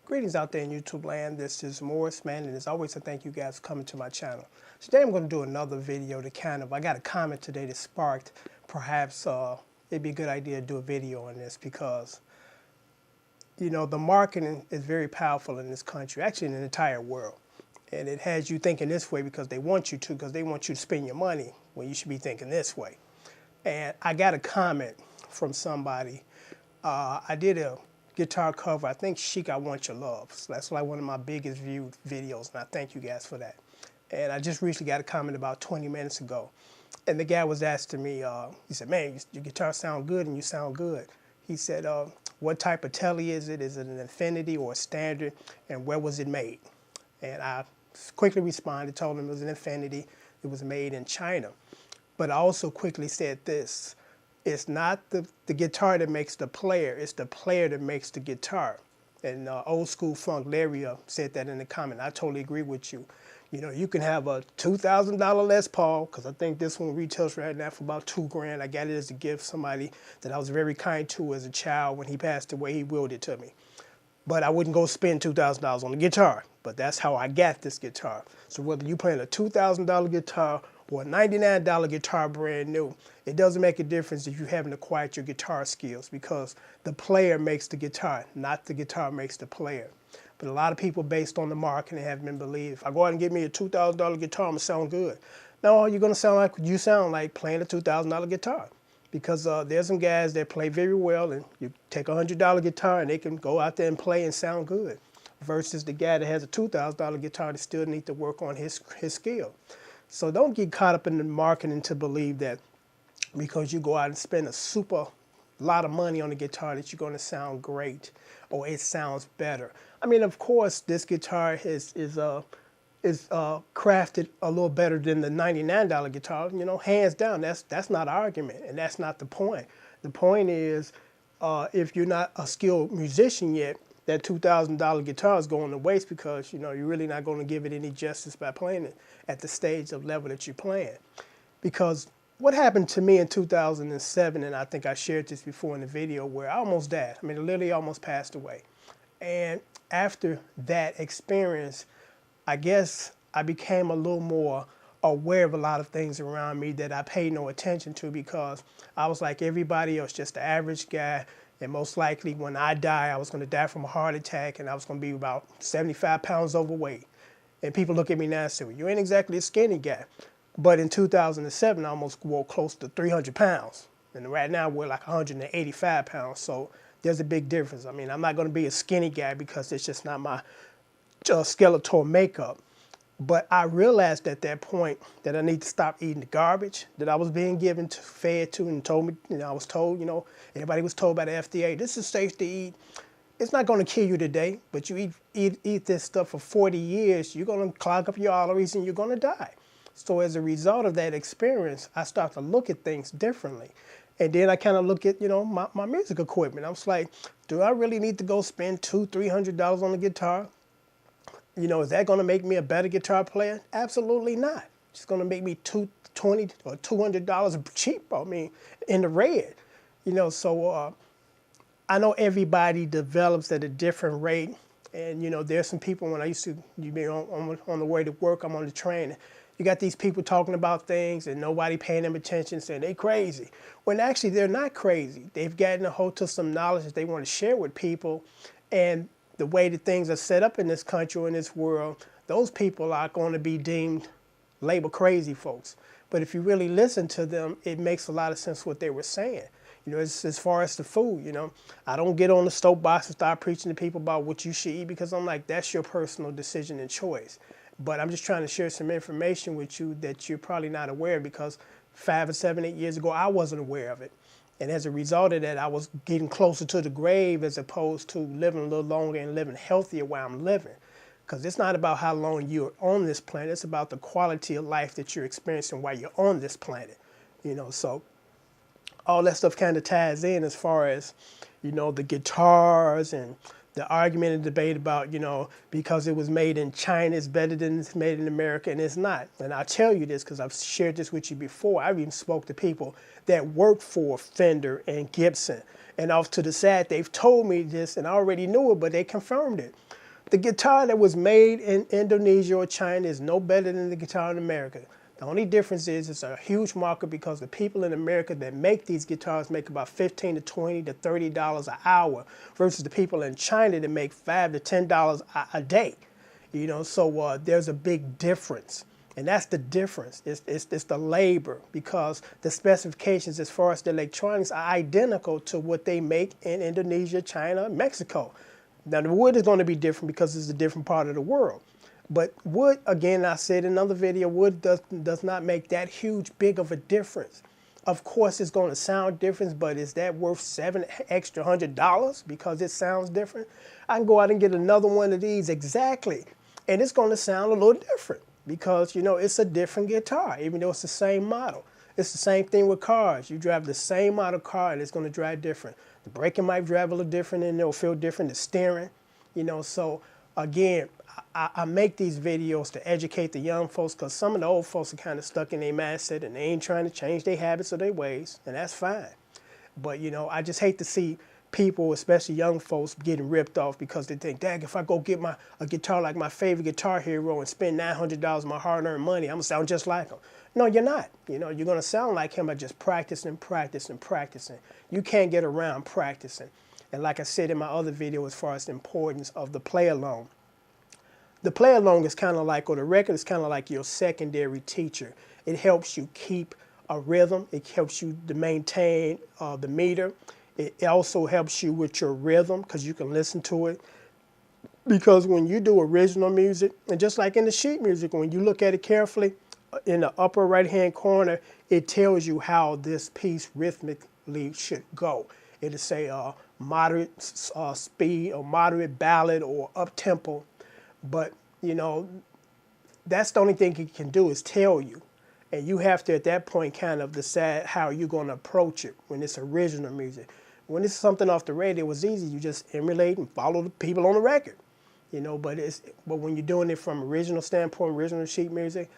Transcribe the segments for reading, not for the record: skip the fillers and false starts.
Greetings out there in YouTube land. This is Morris, man, and as always, I thank you guys for coming to my channel. Today I'm going to do another video to I got a comment today that sparked perhaps it'd be a good idea to do a video on this because, the marketing is very powerful in this country, actually in the entire world. And it has you thinking this way because they want you to, because they want you to spend your money when you should be thinking this way. And I got a comment from somebody. I did a guitar cover. I think Chic, I Want Your Love. So that's like one of my biggest viewed videos, and I thank you guys for that. And I just recently got a comment about 20 minutes ago. And the guy was asking me, he said, man, your guitar sound good and you sound good. He said, what type of telly is it? Is it an Infinity or a Standard? And where was it made? And I quickly responded, told him it was an Infinity. It was made in China. But I also quickly said this. It's not the guitar that makes the player, it's the player that makes the guitar. And Old School Funk, Larry said that in the comment. I totally agree with you. You can have a $2,000 Les Paul, because I think this one retails right now for about $2,000. I got it as a gift, somebody that I was very kind to as a child. When he passed away, he willed it to me. But I wouldn't go spend $2,000 on a guitar. But that's how I got this guitar. So whether you're playing a $2,000 guitar or a $99 guitar brand new, it doesn't make a difference if you haven't acquired your guitar skills, because the player makes the guitar, not the guitar makes the player. But a lot of people, based on the marketing, have been believed, if I go out and get me a $2,000 guitar, I'm going to sound good. No, you're going to sound like you sound like playing a $2,000 guitar. Because there's some guys that play very well, and you take a $100 guitar and they can go out there and play and sound good, versus the guy that has a $2,000 guitar that still needs to work on his skill. So don't get caught up in the marketing to believe that because you go out and spend a super lot of money on a guitar that you're going to sound great or it sounds better. I mean, of course, this guitar is crafted a little better than the $99 guitar. Hands down, that's not an argument, and that's not the point. The point is, if you're not a skilled musician yet, that $2,000 guitar is going to waste, because you're really not going to give it any justice by playing it at the stage of level that you're playing. Because what happened to me in 2007, and I think I shared this before in the video, where I almost died. I mean, I literally almost passed away. And after that experience, I guess I became a little more aware of a lot of things around me that I paid no attention to, because I was like everybody else, just the average guy. And most likely when I die, I was going to die from a heart attack, and I was going to be about 75 pounds overweight. And people look at me now and say, well, you ain't exactly a skinny guy. But in 2007, I almost wore close to 300 pounds. And right now we're like 185 pounds. So there's a big difference. I mean, I'm not going to be a skinny guy because it's just not my skeletal makeup. But I realized at that point that I need to stop eating the garbage that I was being fed to, and told me, I was told, everybody was told by the FDA, this is safe to eat. It's not going to kill you today, but you eat this stuff for 40 years, you're going to clog up your arteries and you're going to die. So as a result of that experience, I start to look at things differently. And then I kind of look at, my music equipment. I was like, do I really need to go spend $200-300 on a guitar? Is that going to make me a better guitar player? Absolutely not. It's going to make me $20 or $200 cheap, in the red. So I know everybody develops at a different rate. And, there's some people, when I used to be on the way to work, I'm on the train. You got these people talking about things and nobody paying them attention, saying they crazy. When actually they're not crazy. They've gotten a hold to some knowledge that they want to share with people. And the way that things are set up in this country or in this world, those people are going to be labeled crazy folks. But if you really listen to them, it makes a lot of sense what they were saying. As far as the food, I don't get on the soapbox and start preaching to people about what you should eat, because I'm like, that's your personal decision and choice. But I'm just trying to share some information with you that you're probably not aware of, because 5 or 7, 8 years ago, I wasn't aware of it. And as a result of that, I was getting closer to the grave as opposed to living a little longer and living healthier while I'm living. Because it's not about how long you're on this planet. It's about the quality of life that you're experiencing while you're on this planet. So all that stuff kind of ties in as far as, the guitars and The argument and debate about, you know, because it was made in China is better than it's made in America, and it's not. And I'll tell you this because I've shared this with you before. I've even spoke to people that work for Fender and Gibson. And off to the side, they've told me this, and I already knew it, but they confirmed it. The guitar that was made in Indonesia or China is no better than the guitar in America. The only difference is it's a huge market because the people in America that make these guitars make about $15 to $20 to $30 an hour versus the people in China that make $5 to $10 a day. You know, so there's a big difference. And that's the difference. It's the labor, because the specifications as far as the electronics are identical to what they make in Indonesia, China, Mexico. Now, the wood is going to be different because it's a different part of the world. But wood, again, I said in another video, wood does not make that big of a difference. Of course, it's going to sound different, but is that worth $700 extra because it sounds different? I can go out and get another one of these exactly, and it's going to sound a little different because, you know, it's a different guitar, even though it's the same model. It's the same thing with cars. You drive the same model car, and it's going to drive different. The braking might drive a little different, and it'll feel different. The steering, you know, so again, I make these videos to educate the young folks because some of the old folks are kind of stuck in their mindset and they ain't trying to change their habits or their ways, and that's fine. But, you know, I just hate to see people, especially young folks, getting ripped off because they think, dang, if I go get a guitar like my favorite Guitar Hero and spend $900 of my hard-earned money, I'm going to sound just like him. No, you're not. You know, you're going to sound like him by just practicing, practicing, practicing. You can't get around practicing. And like I said in my other video as far as the importance of the play-along. The play-along is kind of like, or the record is kind of like your secondary teacher. It helps you keep a rhythm. It helps you to maintain the meter. It also helps you with your rhythm because you can listen to it. Because when you do original music, and just like in the sheet music, when you look at it carefully, in the upper right-hand corner, it tells you how this piece rhythmically should go. It'll say moderate speed or moderate ballad or up-tempo. But, you know, that's the only thing it can do is tell you. And you have to, at that point, kind of decide how you're going to approach it when it's original music. When it's something off the radio, it was easy. You just emulate and follow the people on the record. You know, but when you're doing it from original standpoint, original sheet music,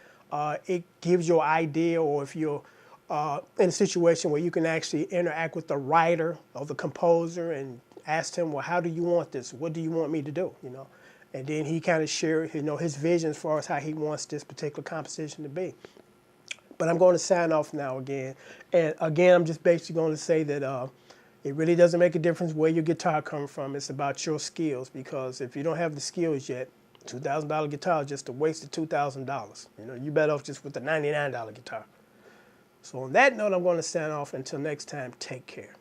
it gives you an idea, or if you're in a situation where you can actually interact with the writer or the composer and ask him, well, how do you want this? What do you want me to do? You know? And then he kind of shared, you know, his vision as far as how he wants this particular composition to be. But I'm going to sign off now again. And again, I'm just basically going to say that it really doesn't make a difference where your guitar comes from. It's about your skills, because if you don't have the skills yet, $2,000 guitar is just a waste of $2,000. You know, you better off just with the $99 guitar. So on that note, I'm going to sign off. Until next time, take care.